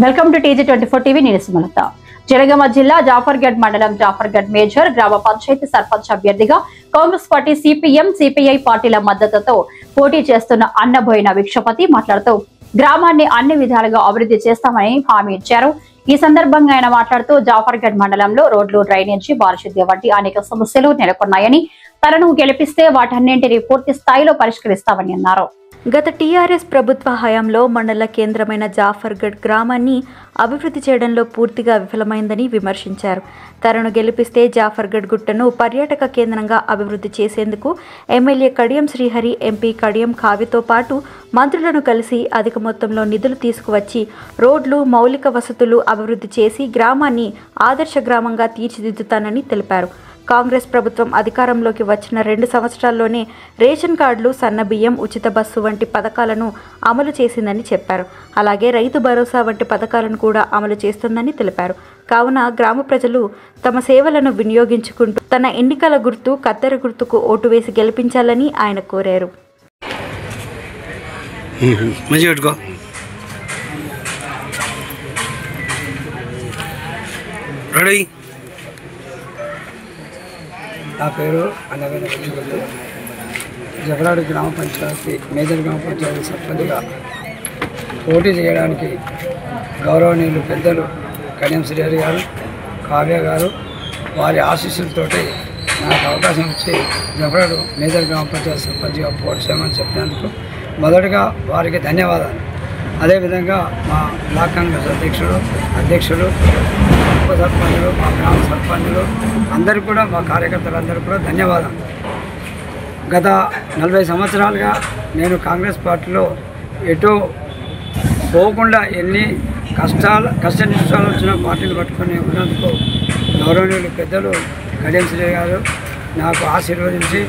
Welcome to TG24 TV. నేను సుమలత. జనగామ జిల్లా జాఫర్గఢ్ మండలం జాఫర్గఢ్ మేజర్ గ్రామ పంచాయతీ సర్పంచ్ అభ్యర్థిగా కాంగ్రెస్ పార్టీ, సిపిఎం, సిపిఐ పార్టీల మద్దతుతో పోటీ చేస్తున్న అన్నబోయిన భిక్షపతి మాట్లాడుతూ గ్రామాన్ని అన్ని విధాలుగా అభివృద్ధి చేస్తామని హామీ ఇచ్చారు. ఈ సందర్భంగా ఆయన మాట్లాడుతూ జాఫర్గఢ్ మండలంలో రోడ్లు, డ్రైనేజీ, పారిశుద్ధ్య వంటి అనేక సమస్యలు నెలకొన్నాయని, తనను గెలిపిస్తే వాటన్నింటినీ పూర్తి స్థాయిలో పరిష్కరిస్తామని అన్నారు. గత టీఆర్ఎస్ ప్రభుత్వ హయాంలో మండల కేంద్రమైన జాఫర్గఢ్ గ్రామాన్ని అభివృద్ధి చేయడంలో పూర్తిగా విఫలమైందని విమర్శించారు. తనను గెలిపిస్తే జాఫర్గఢ్ గుట్టను పర్యాటక కేంద్రంగా అభివృద్ధి చేసేందుకు ఎమ్మెల్యే కడియం శ్రీహరి, ఎంపీ కడియం కావ్యతో పాటు మంత్రులను కలిసి అధిక మొత్తంలో నిధులు తీసుకువచ్చి రోడ్లు, మౌలిక వసతులు అభివృద్ధి చేసి గ్రామాన్ని ఆదర్శ గ్రామంగా తీర్చిదిద్దుతానని తెలిపారు. కాంగ్రెస్ ప్రభుత్వం అధికారంలోకి వచ్చిన 2 సంవత్సరాల్లోనే రేషన్ కార్డులు, సన్నబియ్యం, ఉచిత బస్సు వంటి పథకాలను అమలు చేసిందని చెప్పారు. అలాగే రైతు భరోసా వంటి పథకాలను కూడా అమలు చేస్తుందని తెలిపారు. కావున గ్రామ ప్రజలు తమ సేవలను వినియోగించుకుంటూ తన ఎన్నికల గుర్తు కత్తెర గుర్తుకు ఓటు వేసి గెలిపించాలని ఆయన కోరారు. నా పేరు అన్నబోయిన భిక్షపతి. జఫరాడు గ్రామ పంచాయతీ, మేజర్ గ్రామ పంచాయతీ సర్పంచ్గా పోటీ చేయడానికి గౌరవనీయులు పెద్దలు కడియం శ్రీహరి గారు, కావ్య గారు వారి ఆశీస్సులతోటి నాకు అవకాశం ఇచ్చి జఫరాడు మేజర్ గ్రామ పంచాయతీ సర్పంచ్గా పోటీ చేయమని చెప్పినందుకు మొదటగా వారికి ధన్యవాదాలు. అదేవిధంగా మా బ్లాక్ కాంగ్రెస్ అధ్యక్షుడు, ఉప సర్పంచులు, మా గ్రామ సర్పంచులు అందరికీ కూడా, మా కార్యకర్తలందరికీ కూడా ధన్యవాదాలు. గత 40 సంవత్సరాలుగా నేను కాంగ్రెస్ పార్టీలో ఎటో పోకుండా ఎన్ని కష్ట నిష్టాలు వచ్చిన పార్టీలు పట్టుకొని ఉన్నందుకు గౌరవనీయులు పెద్దలు కడియం శ్రీ గారు నాకు ఆశీర్వదించి,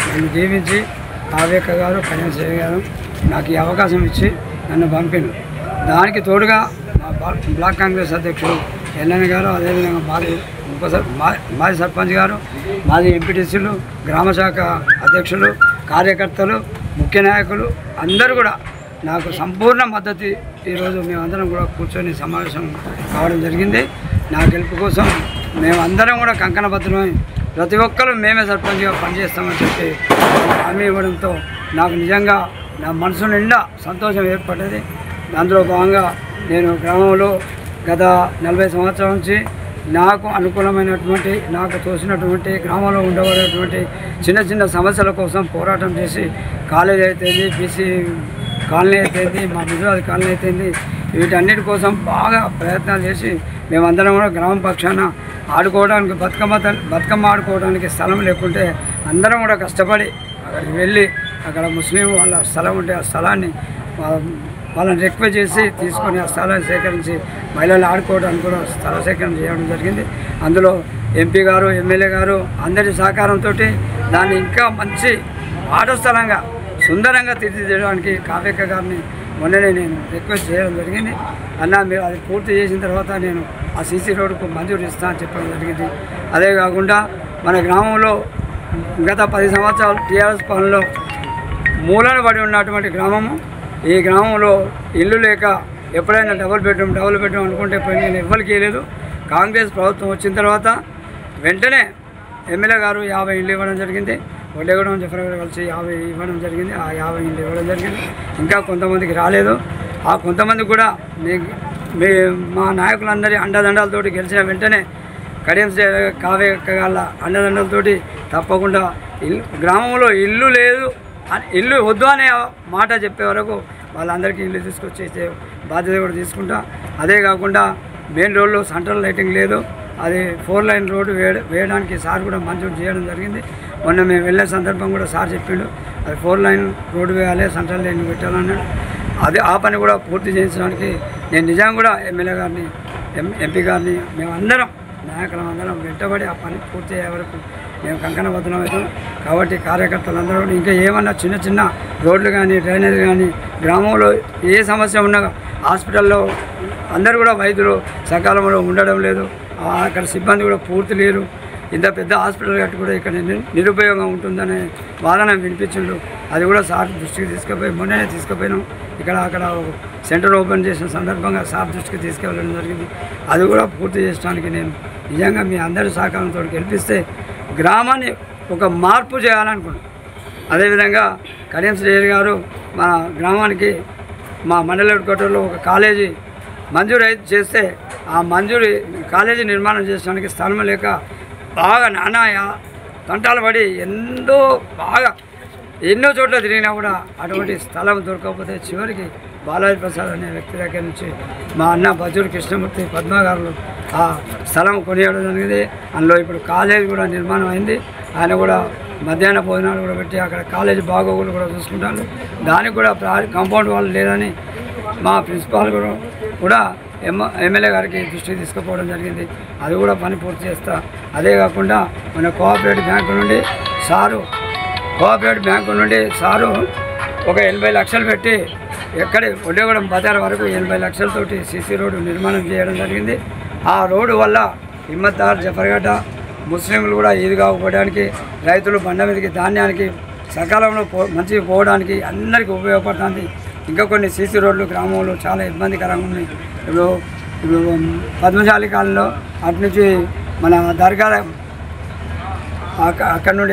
నన్ను దీవించి, కావ్యక్క గారు, కడియం శ్రీ గారు నాకు ఈ అవకాశం ఇచ్చి నన్ను పంపిండు. దానికి తోడుగా మా బ్లాక్ కాంగ్రెస్ అధ్యక్షుడు ఎల్లన్న గారు, అదేవిధంగా మాజీ సర్పంచ్ గారు, మాజీ ఎంపీటీసీలు, గ్రామశాఖ అధ్యక్షులు, కార్యకర్తలు, ముఖ్య నాయకులు అందరూ కూడా నాకు సంపూర్ణ మద్దతు ఈరోజు మేమందరం కూడా కూర్చొని సమావేశం కావడం జరిగింది. నా గెలుపు కోసం మేమందరం కూడా కంకణబద్ధమై ప్రతి ఒక్కరూ మేమే సర్పంచ్గా పనిచేస్తామని చెప్పి హామీ ఇవ్వడంతో నాకు నిజంగా నా మనసు నిండా సంతోషం ఏర్పడ్డది. అందులో భాగంగా నేను గ్రామంలో గత 40 సంవత్సరాల నుంచి నాకు అనుకూలమైనటువంటి, నాకు తోసినటువంటి, గ్రామంలో ఉండబడేటువంటి చిన్న సమస్యల కోసం పోరాటం చేసి, కాలేజీ అయితేంది, బీసీ కాలనీ అయితేంది, మా గుజరాత్ కాలనీ అయితేంది, వీటన్నిటి కోసం బాగా ప్రయత్నాలు చేసి మేమందరం కూడా గ్రామ పక్షాన ఆడుకోవడానికి, బతుకమ్మ ఆడుకోవడానికి స్థలం లేకుంటే అందరం కూడా కష్టపడి అక్కడికి వెళ్ళి, అక్కడ ముస్లిం వాళ్ళ స్థలం ఉంటే ఆ స్థలాన్ని వాళ్ళని రిక్వెస్ట్ చేసి తీసుకొని ఆ స్థలాన్ని సేకరించి మహిళలు ఆడుకోవడానికి కూడా స్థల సేకరణ చేయడం జరిగింది. అందులో ఎంపీ గారు, ఎమ్మెల్యే గారు అందరి సహకారంతో దాన్ని ఇంకా మంచి ఆట స్థలంగా సుందరంగా తీర్చిదిద్దడానికి కావ్యక్క గారిని మొన్ననే నేను రిక్వెస్ట్ చేయడం జరిగింది. అన్న మీరు అది పూర్తి చేసిన తర్వాత నేను ఆ సీసీ రోడ్డుకు మంజూరు ఇస్తా అని చెప్పడం జరిగింది. అదే కాకుండా మన గ్రామంలో గత 10 సంవత్సరాలు టీఆర్ఎస్ పాలనలో మూలన పడి ఉన్నటువంటి గ్రామము, ఈ గ్రామంలో ఇల్లు లేక ఎప్పుడైనా డబుల్ బెడ్రూమ్ అనుకుంటే నేను ఎవ్వరికి వేయలేదు. కాంగ్రెస్ ప్రభుత్వం వచ్చిన తర్వాత వెంటనే ఎమ్మెల్యే గారు 50 ఇళ్ళు ఇవ్వడం జరిగింది. వడ్డేగూడెం జఫర్ గారు కలిసి 50 ఇవ్వడం జరిగింది. ఆ 50 ఇళ్ళు ఇవ్వడం జరిగింది. ఇంకా కొంతమందికి రాలేదు. ఆ కొంతమంది కూడా మా నాయకులందరి అండదండాలతోటి గెలిచిన వెంటనే కడియం కావ్యక్క గాళ్ళ అండదండలతోటి తప్పకుండా గ్రామంలో ఇల్లు వద్దు అనే మాట చెప్పే వరకు వాళ్ళందరికీ ఇల్లు తీసుకొచ్చేసే బాధ్యత కూడా తీసుకుంటా. అదే కాకుండా మెయిన్ రోడ్లో సెంట్రల్ లైటింగ్ లేదు, అది 4 లైన్ రోడ్డు వేయడానికి సార్ కూడా మంజూరు చేయడం జరిగింది. మొన్న మేము వెళ్ళే సందర్భం కూడా సార్ చెప్పిండు, అది 4 లైన్ రోడ్డు వేయాలి, సెంట్రల్ లైన్ పెట్టాలన్నాడు. అది ఆ పని కూడా పూర్తి చేయించడానికి నేను నిజంగా కూడా ఎమ్మెల్యే గారిని, ఎంపీ గారిని మేమందరం నాయకులందరం వెంటబడి ఆ పని పూర్తి అయ్యే వరకు మేము కంకణబద్ధం అవుతాం. కాబట్టి కార్యకర్తలందరూ ఇంకా ఏమన్నా చిన్న రోడ్లు కానీ, డ్రైనేజ్ కానీ, గ్రామంలో ఏ సమస్య ఉన్నా హాస్పిటల్లో అందరూ కూడా వైద్యులు సకాలంలో ఉండడం లేదు, అక్కడ సిబ్బంది కూడా పూర్తి లేరు. ఇంత పెద్ద హాస్పిటల్ కట్టి కూడా ఇక్కడ నిరుపయోగం ఉంటుందనే వాదన వినిపించిండు. అది కూడా సార్ దృష్టికి తీసుకుపోయి మొన్ననే తీసుకుపోయినాం. అక్కడ సెంటర్ ఓపెన్ చేసిన సందర్భంగా సార్ దృష్టికి తీసుకెళ్ళడం జరిగింది. అది కూడా పూర్తి చేయడానికి నేను నిజంగా మీ అందరి సహకారంతో గెలిపిస్తే గ్రామాన్ని ఒక మార్పు చేయాలనుకున్నాను. అదేవిధంగా కడియం శ్రీహరి గారు మా గ్రామానికి మా మండల హెడ్ క్వార్టర్లో ఒక కాలేజీ మంజూరు చేస్తే ఆ మంజూరు కాలేజీ నిర్మాణం చేయడానికి స్థలం లేక బాగా నానాయ తంటాలు పడి ఎన్నో చోట్ల తిరిగినా కూడా అటువంటి స్థలం దొరకకపోతే చివరికి బాలాజీ ప్రసాద్ అనే వ్యక్తి దగ్గర నుంచి మా అన్న బజ్జూరు కృష్ణమూర్తి పద్మ గారు ఆ స్థలం కొనియడం జరిగింది. అందులో ఇప్పుడు కాలేజీ కూడా నిర్మాణం అయింది. ఆయన కూడా మధ్యాహ్న భోజనాలు కూడా పెట్టి అక్కడ కాలేజీ బాగోగులు కూడా చూసుకుంటారు. దానికి కూడా కాంపౌండ్ వాళ్ళు లేదని మా ప్రిన్సిపాల్ కూడా ఎమ్మెల్యే గారికి దృష్టికి తీసుకుపోవడం జరిగింది. అది కూడా పని పూర్తి చేస్తా. అదే కాకుండా మన కోఆపరేటివ్ బ్యాంకు నుండి సారు ఒక 80 లక్షలు పెట్టి ఒడ్డేగూడెం బజార్ వరకు 80 లక్షలతోటి సీసీ రోడ్డు నిర్మాణం చేయడం జరిగింది. ఆ రోడ్డు వల్ల హిమ్మత్దార్ జఫర్గడ్డ ముస్లింలు కూడా ఈదుగా పోవడానికి, రైతులు బండ మీదకి ధాన్యానికి సకాలంలో మంచిగా పోవడానికి అందరికీ ఉపయోగపడుతుంది. ఇంకా కొన్ని సీసీ రోడ్లు గ్రామంలో చాలా ఇబ్బందికరంగా ఉన్నాయి. ఇప్పుడు పద్మశాలి కాలంలో అటు నుంచి మన దర్గా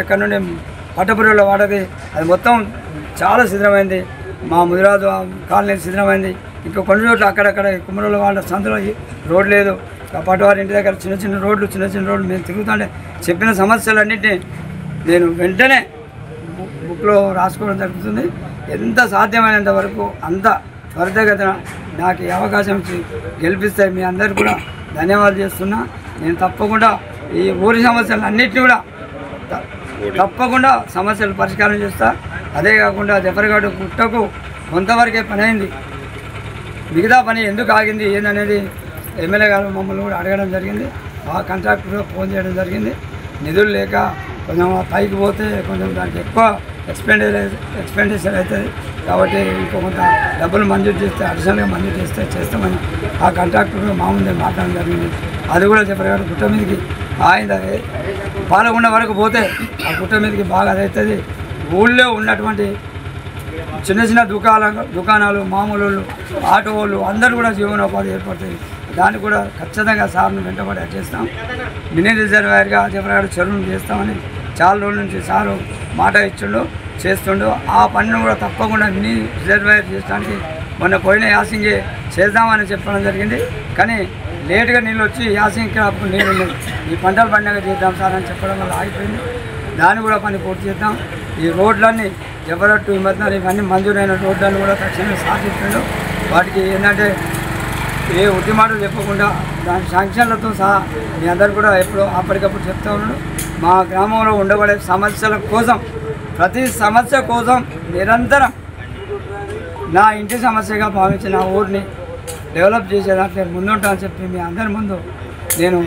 ఎక్కడి నుండి పట్టపురంలో వాడది అది మొత్తం చాలా శిథిలమైంది. మా ముదిరాజు కాలనీ శిథిలమైంది. ఇంకా కొన్ని చోట్ల అక్కడక్కడ కుమ్మరోళ్ళ వాళ్ళ సందులో రోడ్ లేదు. పట్టువారి ఇంటి దగ్గర చిన్న చిన్న రోడ్లు మేము తిరుగుతుంటే చెప్పిన సమస్యలన్నింటినీ నేను వెంటనే బుక్లో రాసుకోవడం జరుగుతుంది. ఎంత సాధ్యమైనంత వరకు అంత త్వరితగతిన నాకు ఈ అవకాశం ఇచ్చి గెలిపిస్తే మీ అందరికీ కూడా ధన్యవాదాలు చేస్తున్నా. నేను తప్పకుండా ఈ ఊరి సమస్యలన్నింటినీ కూడా తప్పకుండా సమస్యలు పరిష్కారం చేస్తా. అదే కాకుండా జఫర్గఢ్ గుట్టకు కొంతవరకే పని అయింది. మిగతా పని ఎందుకు ఆగింది ఏందనేది ఎమ్మెల్యే గారు మమ్మల్ని కూడా అడగడం జరిగింది. ఆ కాంట్రాక్టర్ ఫోన్ చేయడం జరిగింది. నిధులు లేక కొంచెం పైకి పోతే కొంచెం దానికి ఎక్కువ ఎక్స్పెండిచర్ అవుతుంది కాబట్టి ఇంకో కొంత డబ్బులు మంజూరు చేస్తే అడిషనల్గా మంజూరు చేస్తామని ఆ కాంట్రాక్టర్ మా ముందే మాట్లాడడం జరిగింది. అది కూడా జఫర్గఢ్ గుట్ట మీదకి ఆయన పాలకొండ వరకు పోతే ఆ గుట్ట మీదకి బాగా అవుతుంది. ఊళ్ళో ఉన్నటువంటి చిన్న చిన్న దుకాణాలు మామూలు ఆటో వాళ్ళు అందరూ కూడా జీవనోపాధి ఏర్పడుతుంది. దాన్ని కూడా ఖచ్చితంగా సార్ను వెంటబడి చేస్తాం. మినీ రిజర్వాయర్గా జఫర్గఢ్ చెరువును చేస్తామని చాలా రోజుల నుంచి సారు మాట చేస్తుండు. ఆ పనిని కూడా తప్పకుండా మినీ రిజర్వాయర్ చేయడానికి మొన్న పోయిన యాసింగే చేద్దామని చెప్పడం జరిగింది. కానీ లేటుగా నీళ్ళు వచ్చి యాసింగ్కి అప్పుడు నీళ్ళు ఉన్నాయి. ఈ పంటల పండుగ చేద్దాం సార్ అని చెప్పడం వల్ల ఆగిపోయింది. దాన్ని కూడా పని పూర్తి చేద్దాం. ఈ రోడ్లన్నీ జఫర్గఢ్ హిమ్మత్నార్ ఇవన్నీ మంజూరైన రోడ్లన్నీ కూడా తక్షణమే సాధిస్తుండు. వాటికి ఏంటంటే ఏ ఉట్టి మాటలు చెప్పకుండా దాని శాంక్షన్లతో సహా మీ అందరు కూడా ఎప్పుడో అప్పటికప్పుడు చెప్తా ఉన్నాడు. మా గ్రామంలో ఉండబడే సమస్యల కోసం ప్రతి సమస్య కోసం నిరంతరం నా ఇంటి సమస్యగా భావించిన ఊరిని డెవలప్ చేసేదాంట్లో ముందుంటా అని చెప్పి మీ అందరి ముందు నేను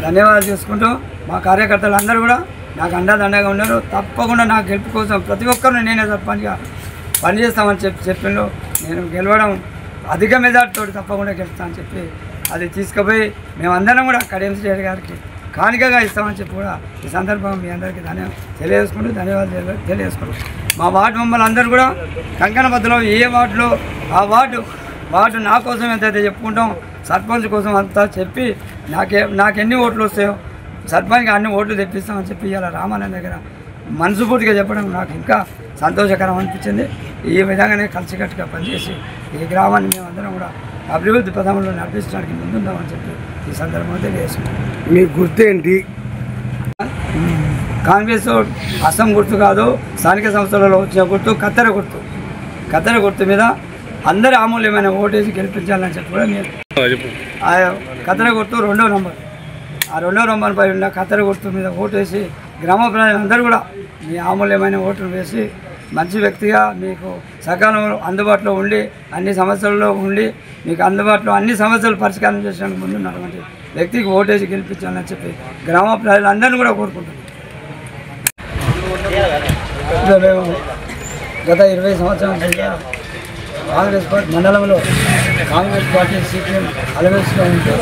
ధన్యవాదాలు చేసుకుంటూ మా కార్యకర్తలు అందరూ కూడా నాకు అండదండగా ఉన్నారు. తప్పకుండా నా గెలుపు కోసం ప్రతి ఒక్కరిని నేనే సర్పంచ్గా పనిచేస్తామని చెప్పిండు. నేను గెలవడం అధిక మెజార్టీతో తప్పకుండా గెలుస్తామని చెప్పి అది తీసుకుపోయి మేమందరం కూడా కడియం శ్రీహరి గారికి కానుకగా ఇస్తామని చెప్పి కూడా ఈ సందర్భంగా మీ అందరికీ ధన్యవాదాలు తెలియజేసుకుంటూ మా వార్డు మెంబర్లు అందరూ కూడా కంకణ బద్దలో ఏ వార్డులో ఆ వార్డు నా కోసం ఎంతైతే చెప్పుకుంటాం సర్పంచ్ కోసం అంతా చెప్పి నాకెన్ని ఓట్లు వస్తాయో సర్పంచ్గా అన్ని ఓట్లు తెప్పిస్తామని చెప్పి ఇలా రామాలయం దగ్గర మనస్ఫూర్తిగా చెప్పడం నాకు ఇంకా సంతోషకరం అనిపించింది. ఈ విధంగానే కలిసికట్టుగా పనిచేసి ఈ గ్రామాన్ని మేమందరం కూడా అభివృద్ధి పథంలో నడిపించడానికి ముందుందామని చెప్పి ఈ సందర్భంగా తెలియజేస్తున్నాం. మీ గుర్తు ఏంటి? కాంగ్రెస్ అస్సాం గుర్తు కాదు, స్థానిక సంస్థలలో వచ్చిన గుర్తు కత్తెర గుర్తు మీద అందరి అమూల్యమైన ఓటేసి గెలిపించాలని చెప్పి కూడా మీరు ఆ కత్తెర గుర్తు 2వ నంబర్ ఆ 2వ నంబర్పై ఉన్న కత్తెర గుర్తు మీద ఓటేసి గ్రామ ప్రజలందరూ కూడా మీ అమూల్యమైన ఓటును వేసి మంచి వ్యక్తిగా మీకు సకాలంలో అందుబాటులో ఉండి అన్ని సమస్యల్లో ఉండి మీకు అందుబాటులో అన్ని సమస్యలు పరిష్కారం చేసడానికి ముందున్నటువంటి వ్యక్తికి ఓటేసి గెలిపించాలని చెప్పి గ్రామ ప్రజలందరినీ కూడా కోరుకుంటున్నాం. మేము గత 20 సంవత్సరాల నుంచి కాంగ్రెస్ పార్టీ మండలంలో కాంగ్రెస్ పార్టీ CPM అలవెన్స్లో ఉంటే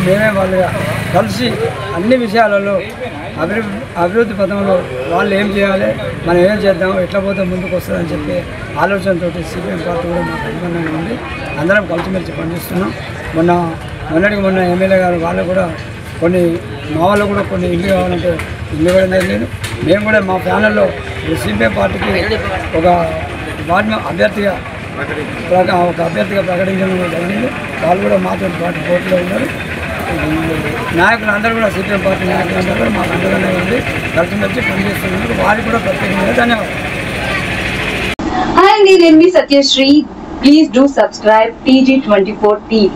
మేమే వాళ్ళుగా కలిసి అన్ని విషయాలలో అభివృద్ధి పథంలో వాళ్ళు ఏం చేయాలి, మనం ఏం చేద్దాం, ఎట్లా పోతే ముందుకు వస్తుందని చెప్పి ఆలోచనతో సిపిఎం పార్టీ కూడా మాకు అనుబంధంగా ఉంది. అందరం కలిసిమెలిసి పనిచేస్తున్నాం. మొన్న ఎమ్మెల్యే గారు వాళ్ళు కూడా మా వాళ్ళు కూడా కొన్ని ఇల్లు కావాలంటే ఇల్లు ఇవ్వడం జరిగింది. మేము కూడా మా ప్యానల్లో సిపిఎం పార్టీకి ఒక వార్డు అభ్యర్థిగా ప్రకటించడం జరిగింది. వాళ్ళు కూడా మాతో పాటు పోటీలో ఉన్నారు. నాయకులు అందరూ కూడా సిపిఎం పార్టీ నాయకులందరూ కూడా మాకు అండగా ఉంది, కలిసిమెలిసి పనిచేస్తున్నందుకు వారికి కూడా ప్రత్యేకంగా ధన్యవాదాలు. Hi, నేను మీ Satyasri. Please do subscribe TG24 TV.